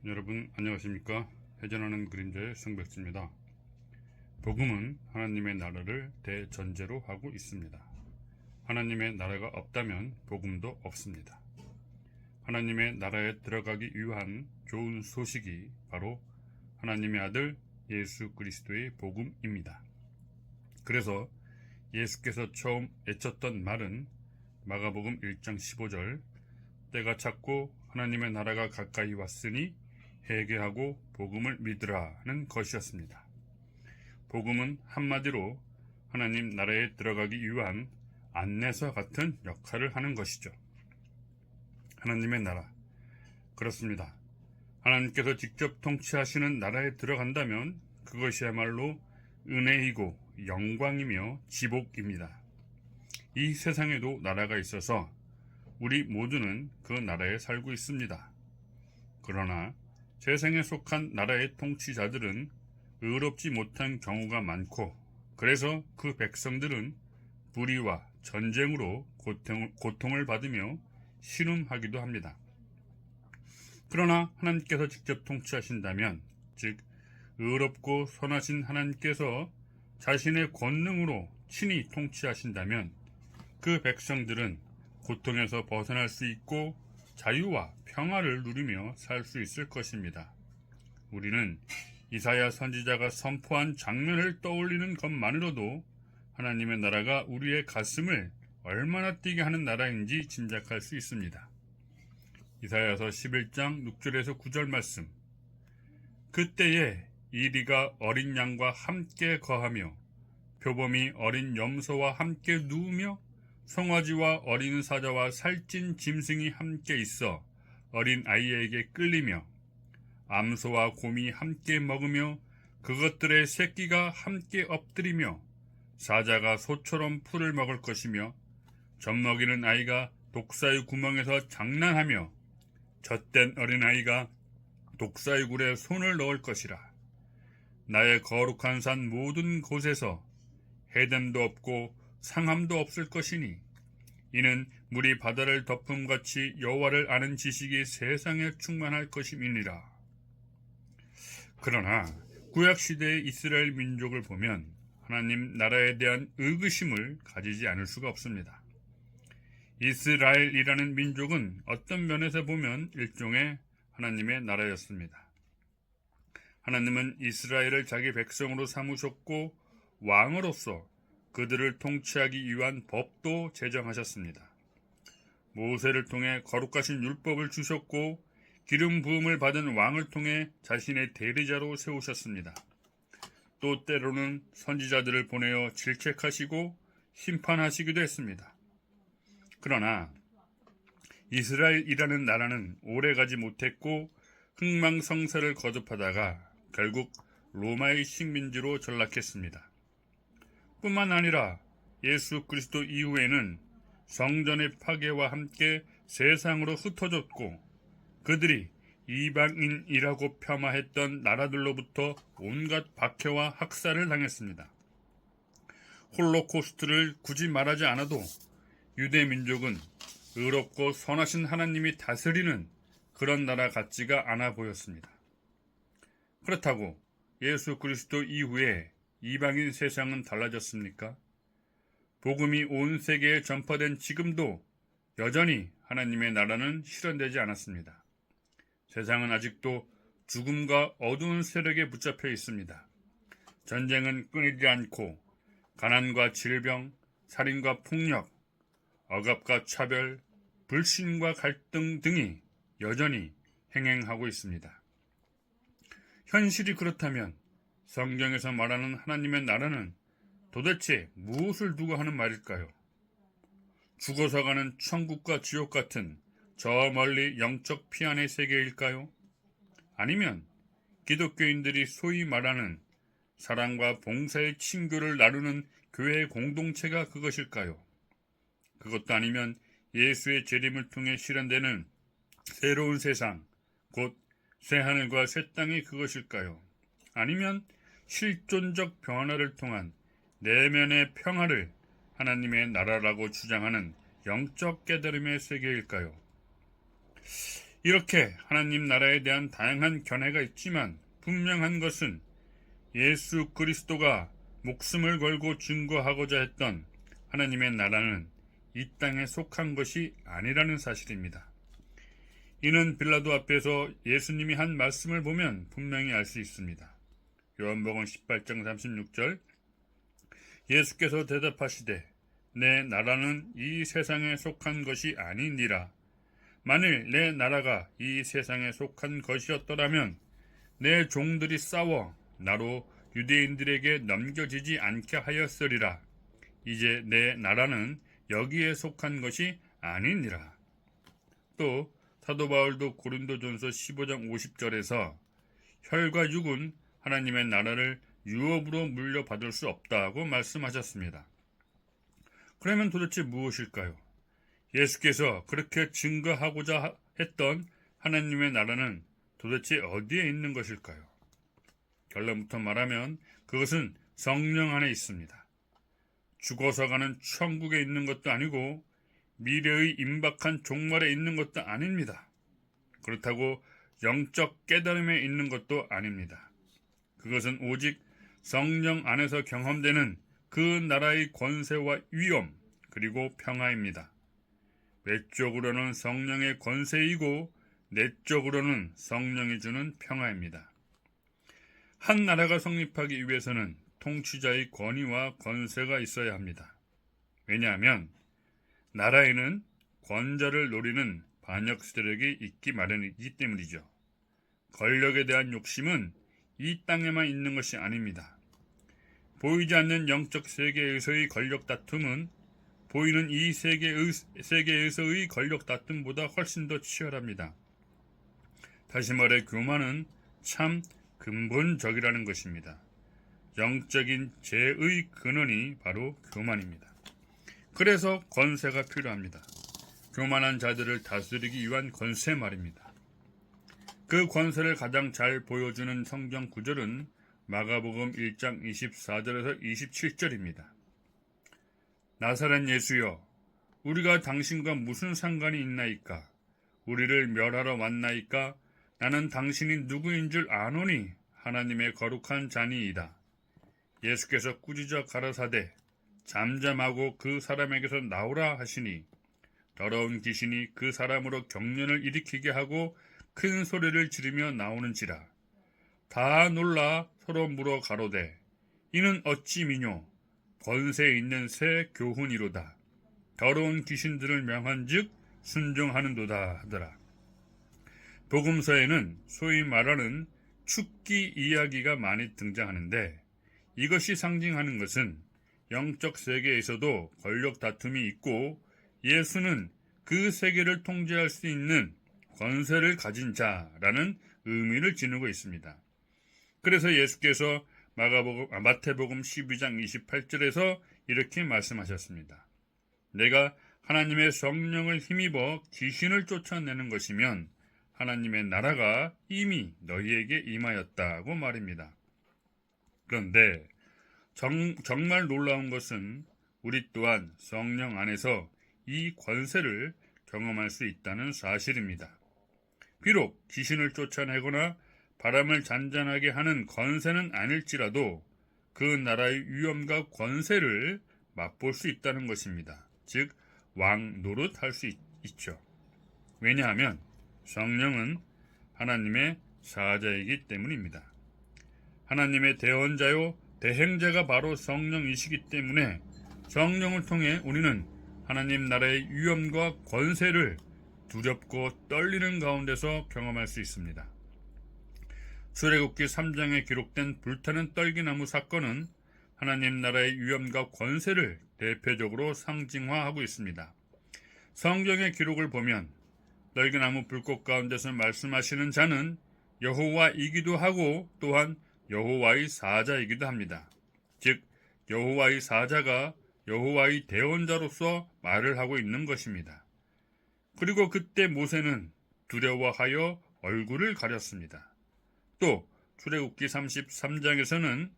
여러분 안녕하십니까? 회전하는 그림자의 성백지입니다. 복음은 하나님의 나라를 대전제로 하고 있습니다. 하나님의 나라가 없다면 복음도 없습니다. 하나님의 나라에 들어가기 위한 좋은 소식이 바로 하나님의 아들 예수 그리스도의 복음입니다. 그래서 예수께서 처음 외쳤던 말은 마가복음 1장 15절 때가 찼고 하나님의 나라가 가까이 왔으니 회개하고 복음을 믿으라는 것이었습니다. 복음은 한마디로 하나님 나라에 들어가기 위한 안내서 같은 역할을 하는 것이죠. 하나님의 나라. 그렇습니다. 하나님께서 직접 통치하시는 나라에 들어간다면 그것이야말로 은혜이고 영광이며 지복입니다. 이 세상에도 나라가 있어서 우리 모두는 그 나라에 살고 있습니다. 그러나 세상에 속한 나라의 통치자들은 의롭지 못한 경우가 많고, 그래서 그 백성들은 불의와 전쟁으로 고통을 받으며 신음하기도 합니다. 그러나 하나님께서 직접 통치하신다면, 즉 의롭고 선하신 하나님께서 자신의 권능으로 친히 통치하신다면 그 백성들은 고통에서 벗어날 수 있고 자유와 평화를 누리며 살 수 있을 것입니다. 우리는 이사야 선지자가 선포한 장면을 떠올리는 것만으로도 하나님의 나라가 우리의 가슴을 얼마나 뛰게 하는 나라인지 짐작할 수 있습니다. 이사야서 11장 6절에서 9절 말씀. 그때에 이리가 어린 양과 함께 거하며 표범이 어린 염소와 함께 누우며 송아지와 어린 사자와 살찐 짐승이 함께 있어 어린 아이에게 끌리며 암소와 곰이 함께 먹으며 그것들의 새끼가 함께 엎드리며 사자가 소처럼 풀을 먹을 것이며 젖먹이는 아이가 독사의 구멍에서 장난하며 젖된 어린아이가 독사의 굴에 손을 넣을 것이라. 나의 거룩한 산 모든 곳에서 해됨도 없고 상함도 없을 것이니 이는 물이 바다를 덮음같이 여호와를 아는 지식이 세상에 충만할 것임이니라. 그러나 구약시대의 이스라엘 민족을 보면 하나님 나라에 대한 의구심을 가지지 않을 수가 없습니다. 이스라엘이라는 민족은 어떤 면에서 보면 일종의 하나님의 나라였습니다. 하나님은 이스라엘을 자기 백성으로 삼으셨고 왕으로서 그들을 통치하기 위한 법도 제정하셨습니다. 모세를 통해 거룩하신 율법을 주셨고 기름 부음을 받은 왕을 통해 자신의 대리자로 세우셨습니다. 또 때로는 선지자들을 보내어 질책하시고 심판하시기도 했습니다. 그러나 이스라엘이라는 나라는 오래가지 못했고 흥망성쇠를 거듭하다가 결국 로마의 식민지로 전락했습니다. 뿐만 아니라 예수 그리스도 이후에는 성전의 파괴와 함께 세상으로 흩어졌고 그들이 이방인이라고 폄하했던 나라들로부터 온갖 박해와 학살을 당했습니다. 홀로코스트를 굳이 말하지 않아도 유대 민족은 의롭고 선하신 하나님이 다스리는 그런 나라 같지가 않아 보였습니다. 그렇다고 예수 그리스도 이후에 이방인 세상은 달라졌습니까? 복음이 온 세계에 전파된 지금도 여전히 하나님의 나라는 실현되지 않았습니다. 세상은 아직도 죽음과 어두운 세력에 붙잡혀 있습니다. 전쟁은 끊이지 않고 가난과 질병, 살인과 폭력, 억압과 차별, 불신과 갈등 등이 여전히 행행하고 있습니다. 현실이 그렇다면 성경에서 말하는 하나님의 나라는 도대체 무엇을 두고 하는 말일까요? 죽어서 가는 천국과 지옥 같은 저 멀리 영적 피안의 세계일까요? 아니면 기독교인들이 소위 말하는 사랑과 봉사의 친교를 나누는 교회 공동체가 그것일까요? 그것도 아니면 예수의 재림을 통해 실현되는 새로운 세상, 곧 새하늘과 새 땅이 그것일까요? 아니면 실존적 변화를 통한 내면의 평화를 하나님의 나라라고 주장하는 영적 깨달음의 세계일까요? 이렇게 하나님 나라에 대한 다양한 견해가 있지만 분명한 것은 예수 그리스도가 목숨을 걸고 증거하고자 했던 하나님의 나라는 이 땅에 속한 것이 아니라는 사실입니다. 이는 빌라도 앞에서 예수님이 한 말씀을 보면 분명히 알 수 있습니다. 요한복음 18장 36절 예수께서 대답하시되 내 나라는 이 세상에 속한 것이 아니니라. 만일 내 나라가 이 세상에 속한 것이었더라면 내 종들이 싸워 나로 유대인들에게 넘겨지지 않게 하였으리라. 이제 내 나라는 여기에 속한 것이 아니니라. 또 사도 바울도 고린도전서 15장 50절에서 혈과 육은 하나님의 나라를 유업으로 물려받을 수 없다고 말씀하셨습니다. 그러면 도대체 무엇일까요? 예수께서 그렇게 증거하고자 했던 하나님의 나라는 도대체 어디에 있는 것일까요? 결론부터 말하면 그것은 성령 안에 있습니다. 죽어서 가는 천국에 있는 것도 아니고 미래의 임박한 종말에 있는 것도 아닙니다. 그렇다고 영적 깨달음에 있는 것도 아닙니다. 그것은 오직 성령 안에서 경험되는 그 나라의 권세와 위엄 그리고 평화입니다. 외적으로는 성령의 권세이고 내적으로는 성령이 주는 평화입니다. 한 나라가 성립하기 위해서는 통치자의 권위와 권세가 있어야 합니다. 왜냐하면 나라에는 권자를 노리는 반역 세력이 있기 마련이기 때문이죠. 권력에 대한 욕심은 이 땅에만 있는 것이 아닙니다. 보이지 않는 영적 세계에서의 권력 다툼은 보이는 이 세계에서의 권력 다툼보다 훨씬 더 치열합니다. 다시 말해 교만은 참 근본적이라는 것입니다. 영적인 죄의 근원이 바로 교만입니다. 그래서 권세가 필요합니다. 교만한 자들을 다스리기 위한 권세 말입니다. 그 권세를 가장 잘 보여주는 성경 구절은 마가복음 1장 24절에서 27절입니다. 나사렛 예수여, 우리가 당신과 무슨 상관이 있나이까? 우리를 멸하러 왔나이까? 나는 당신이 누구인 줄 아노니 하나님의 거룩한 자니이다. 예수께서 꾸짖어 가라사대 잠잠하고 그 사람에게서 나오라 하시니 더러운 귀신이 그 사람으로 경련을 일으키게 하고 큰 소리를 지르며 나오는지라. 다 놀라 서로 물어 가로되 이는 어찌 미뇨 권세 있는 새 교훈이로다. 더러운 귀신들을 명한즉 순종하는도다 하더라. 복음서에는 소위 말하는 축기 이야기가 많이 등장하는데 이것이 상징하는 것은 영적 세계에서도 권력 다툼이 있고 예수는 그 세계를 통제할 수 있는 권세를 가진 자라는 의미를 지니고 있습니다. 그래서 예수께서 마태복음 12장 28절에서 이렇게 말씀하셨습니다. 내가 하나님의 성령을 힘입어 귀신을 쫓아내는 것이면 하나님의 나라가 이미 너희에게 임하였다고 말입니다. 그런데 정말 놀라운 것은 우리 또한 성령 안에서 이 권세를 경험할 수 있다는 사실입니다. 비록 귀신을 쫓아내거나 바람을 잔잔하게 하는 권세는 아닐지라도 그 나라의 위엄과 권세를 맛볼 수 있다는 것입니다. 즉 왕 노릇할 수 있죠. 왜냐하면 성령은 하나님의 사자이기 때문입니다. 하나님의 대언자요 대행자가 바로 성령이시기 때문에 성령을 통해 우리는 하나님 나라의 위엄과 권세를 두렵고 떨리는 가운데서 경험할 수 있습니다. 출애굽기 3장에 기록된 불타는 떨기나무 사건은 하나님 나라의 위엄과 권세를 대표적으로 상징화하고 있습니다. 성경의 기록을 보면 떨기나무 불꽃 가운데서 말씀하시는 자는 여호와이기도 하고 또한 여호와의 사자이기도 합니다. 즉 여호와의 사자가 여호와의 대언자로서 말을 하고 있는 것입니다. 그리고 그때 모세는 두려워하여 얼굴을 가렸습니다. 또 출애굽기 33장에서는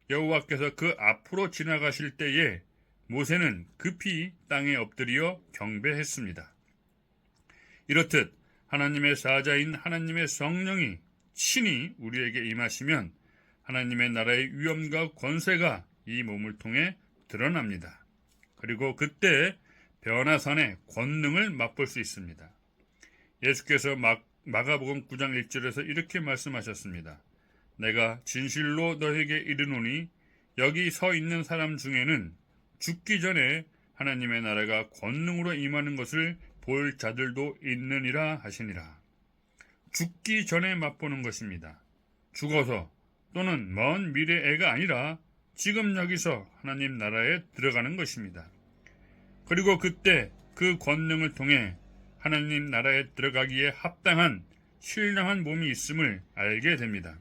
여호와께서 그 앞으로 지나가실 때에 모세는 급히 땅에 엎드려 경배했습니다. 이렇듯 하나님의 사자인 하나님의 성령이 친히 우리에게 임하시면 하나님의 나라의 위엄과 권세가 이 몸을 통해 드러납니다. 그리고 그때 변화산의 권능을 맛볼 수 있습니다. 예수께서 마가복음 9장 1절에서 이렇게 말씀하셨습니다. 내가 진실로 너에게 이르노니 여기 서 있는 사람 중에는 죽기 전에 하나님의 나라가 권능으로 임하는 것을 볼 자들도 있느니라 하시니라. 죽기 전에 맛보는 것입니다. 죽어서 또는 먼 미래애가 아니라 지금 여기서 하나님 나라에 들어가는 것입니다. 그리고 그때 그 권능을 통해 하나님 나라에 들어가기에 합당한 신령한 몸이 있음을 알게 됩니다.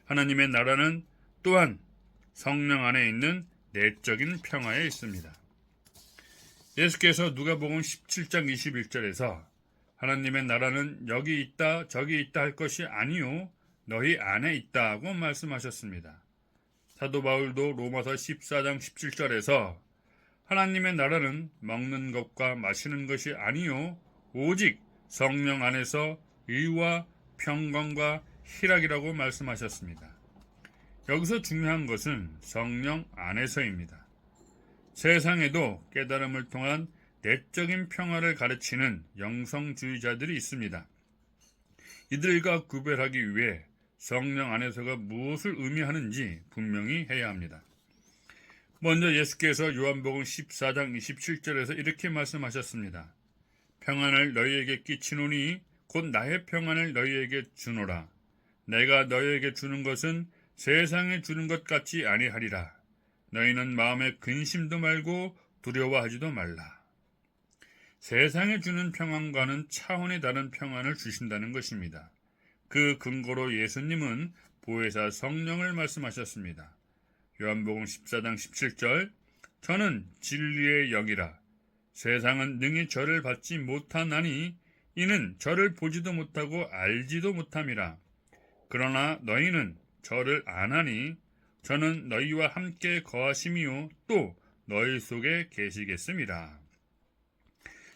하나님의 나라는 또한 성령 안에 있는 내적인 평화에 있습니다. 예수께서 누가복음 17장 21절에서 하나님의 나라는 여기 있다 저기 있다 할 것이 아니요 너희 안에 있다고 말씀하셨습니다. 사도 바울도 로마서 14장 17절에서 하나님의 나라는 먹는 것과 마시는 것이 아니요 오직 성령 안에서 의와 평강과 희락이라고 말씀하셨습니다. 여기서 중요한 것은 성령 안에서입니다. 세상에도 깨달음을 통한 내적인 평화를 가르치는 영성주의자들이 있습니다. 이들과 구별하기 위해 성령 안에서가 무엇을 의미하는지 분명히 해야 합니다. 먼저 예수께서 요한복음 14장 27절에서 이렇게 말씀하셨습니다. 평안을 너희에게 끼치노니 곧 나의 평안을 너희에게 주노라. 내가 너희에게 주는 것은 세상에 주는 것 같지 아니하리라. 너희는 마음에 근심도 말고 두려워하지도 말라. 세상에 주는 평안과는 차원이 다른 평안을 주신다는 것입니다. 그 근거로 예수님은 보혜사 성령을 말씀하셨습니다. 요한복음 14장 17절 저는 진리의 영이라. 세상은 능히 저를 받지 못하나니 이는 저를 보지도 못하고 알지도 못함이라. 그러나 너희는 저를 아나니 저는 너희와 함께 거하심이요 또 너희 속에 계시겠음이라.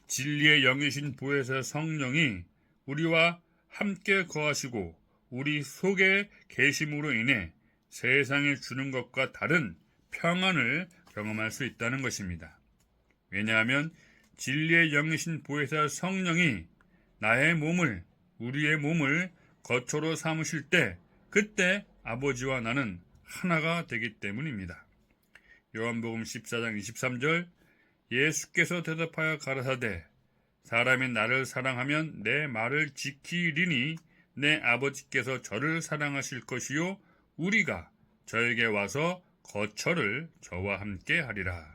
진리의 영이신 보혜사 성령이 우리와 함께 거하시고 우리 속에 계심으로 인해 세상에 주는 것과 다른 평안을 경험할 수 있다는 것입니다. 왜냐하면 진리의 영이신 보혜사 성령이 나의 몸을, 우리의 몸을 거처로 삼으실 때 그때 아버지와 나는 하나가 되기 때문입니다. 요한복음 14장 23절 예수께서 대답하여 가라사대 사람이 나를 사랑하면 내 말을 지키리니 내 아버지께서 저를 사랑하실 것이요 우리가 저에게 와서 거처를 저와 함께 하리라.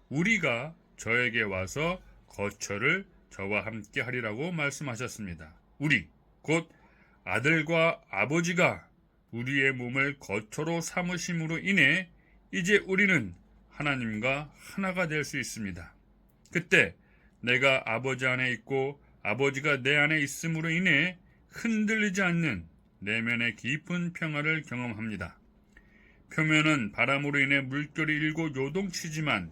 우리가 저에게 와서 거처를 저와 함께 하리라고 말씀하셨습니다. 우리, 곧 아들과 아버지가 우리의 몸을 거처로 삼으심으로 인해 이제 우리는 하나님과 하나가 될 수 있습니다. 그때 내가 아버지 안에 있고 아버지가 내 안에 있음으로 인해 흔들리지 않는 내면의 깊은 평화를 경험합니다. 표면은 바람으로 인해 물결이 일고 요동치지만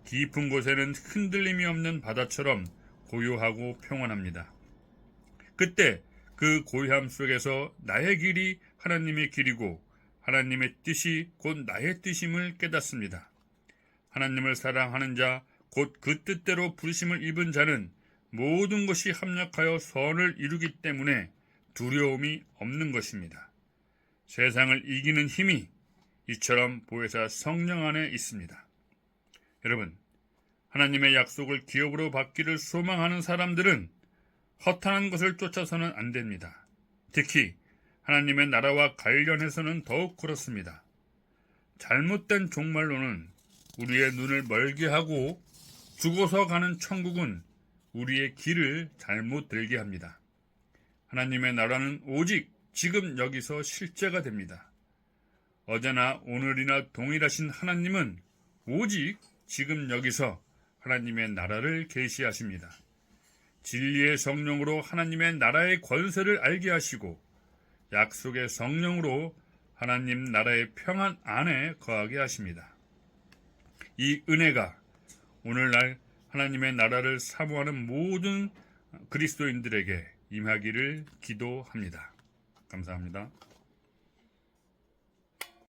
깊은 곳에는 흔들림이 없는 바다처럼 고요하고 평안합니다. 그때 그 고요함 속에서 나의 길이 하나님의 길이고 하나님의 뜻이 곧 나의 뜻임을 깨닫습니다. 하나님을 사랑하는 자, 곧 그 뜻대로 부르심을 입은 자는 모든 것이 합력하여 선을 이루기 때문에 두려움이 없는 것입니다. 세상을 이기는 힘이 이처럼 보혜사 성령 안에 있습니다. 여러분, 하나님의 약속을 기업으로 받기를 소망하는 사람들은 허탄한 것을 쫓아서는 안 됩니다. 특히 하나님의 나라와 관련해서는 더욱 그렇습니다. 잘못된 종말론은 우리의 눈을 멀게 하고 죽어서 가는 천국은 우리의 길을 잘못 들게 합니다. 하나님의 나라는 오직 지금 여기서 실제가 됩니다. 어제나 오늘이나 동일하신 하나님은 오직 지금 여기서 하나님의 나라를 계시하십니다. 진리의 성령으로 하나님의 나라의 권세를 알게 하시고 약속의 성령으로 하나님 나라의 평안 안에 거하게 하십니다. 이 은혜가 오늘날 하나님의 나라를 사모하는 모든 그리스도인들에게 임하기를 기도합니다. 감사합니다.